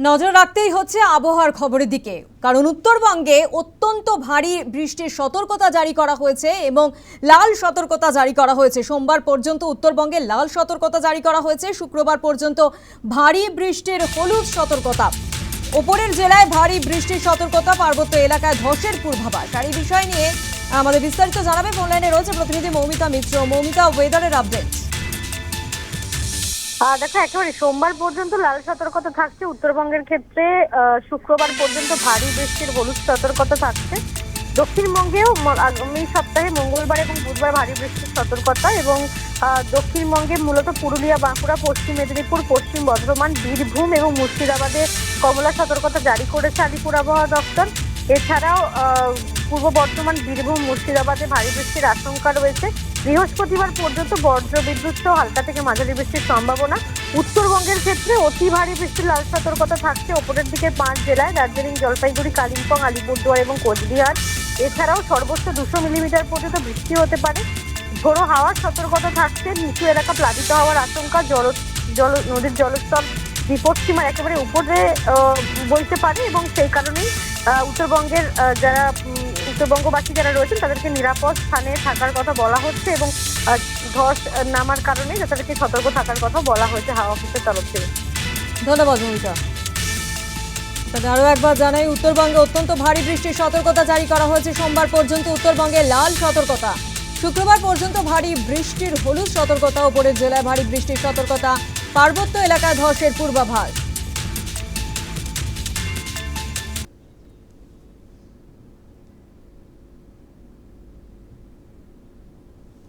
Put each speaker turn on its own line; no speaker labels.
নজর রাখতেই হচ্ছে আবহাওয়ার খবরের দিকে, কারণ উত্তরবঙ্গে অত্যন্ত ভারী বৃষ্টির সতর্কতা জারি করা হয়েছে এবং লাল সতর্কতা জারি করা হয়েছে। সোমবার পর্যন্ত উত্তরবঙ্গে লাল সতর্কতা জারি করা হয়েছে, শুক্রবার পর্যন্ত ভারী বৃষ্টির হলুদ সতর্কতা। ওপরের জেলায় ভারী বৃষ্টির সতর্কতা, পার্বত্য এলাকায় ধসের পূর্বাভাস। আর এই বিষয় নিয়ে আমাদের বিস্তারিত জানাবে অনলাইনে রয়েছে প্রতিনিধি মৌমিতা মিত্র। মৌমিতা, ওয়েদারের আপডেট।
দেখো, একেবারে সোমবার পর্যন্ত লাল সতর্কতা থাকছে উত্তরবঙ্গের ক্ষেত্রে। শুক্রবার পর্যন্ত ভারী বৃষ্টির হলুদ সতর্কতা থাকছে। দক্ষিণবঙ্গেও আগামী সপ্তাহে মঙ্গলবার এবং বুধবার ভারী বৃষ্টির সতর্কতা, এবং দক্ষিণবঙ্গে মূলত পুরুলিয়া, বাঁকুড়া, পশ্চিম মেদিনীপুর, পশ্চিম বর্ধমান, বীরভূম এবং মুর্শিদাবাদে কমলা সতর্কতা জারি করেছে আলিপুর আবহাওয়া দপ্তর। এছাড়াও পূর্ব বর্ধমান, বীরভূম, মুর্শিদাবাদে ভারী বৃষ্টির আশঙ্কা রয়েছে। বৃহস্পতিবার পর্যন্ত বজ্রবিদ্যুৎ সহ হালকা থেকে মাঝারি বৃষ্টির সম্ভাবনা। উত্তরবঙ্গের ক্ষেত্রে অতি ভারী বৃষ্টির লাল সতর্কতা থাকছে ওপরের দিকে 5 জেলায়: দার্জিলিং, জলপাইগুড়ি, কালিম্পং, আলিপুরদুয়ার এবং কোচবিহার। এছাড়াও সর্বোচ্চ 200 মিলিমিটার পর্যন্ত বৃষ্টি হতে পারে। ঝোড়ো হাওয়ার সতর্কতা থাকছে। নিচু এলাকা প্লাবিত হওয়ার আশঙ্কা। নদীর জলস্তর বিপদসীমার একেবারে উপরে বইতে পারে, এবং সেই কারণেই উত্তরবঙ্গের উত্তরবঙ্গবাসী যারা রয়েছেন তাদেরকে নিরাপদ স্থানে থাকার কথা বলা হচ্ছে, এবং ধস নামার কারণে তাদেরকে সতর্ক থাকার কথা বলা হয়েছে হাওয়া অফিসের তরফ থেকে।
ধন্যবাদ মৌমিতা। আরও একবার জানাই, উত্তরবঙ্গে অত্যন্ত ভারী বৃষ্টির সতর্কতা জারি করা হয়েছে। সোমবার পর্যন্ত উত্তরবঙ্গে লাল সতর্কতা, শুক্রবার পর্যন্ত ভারী বৃষ্টির হলুদ সতর্কতা। ওপরের জেলায় ভারী বৃষ্টির সতর্কতা, পার্বত্য এলাকায় ধসের পূর্বাভাস।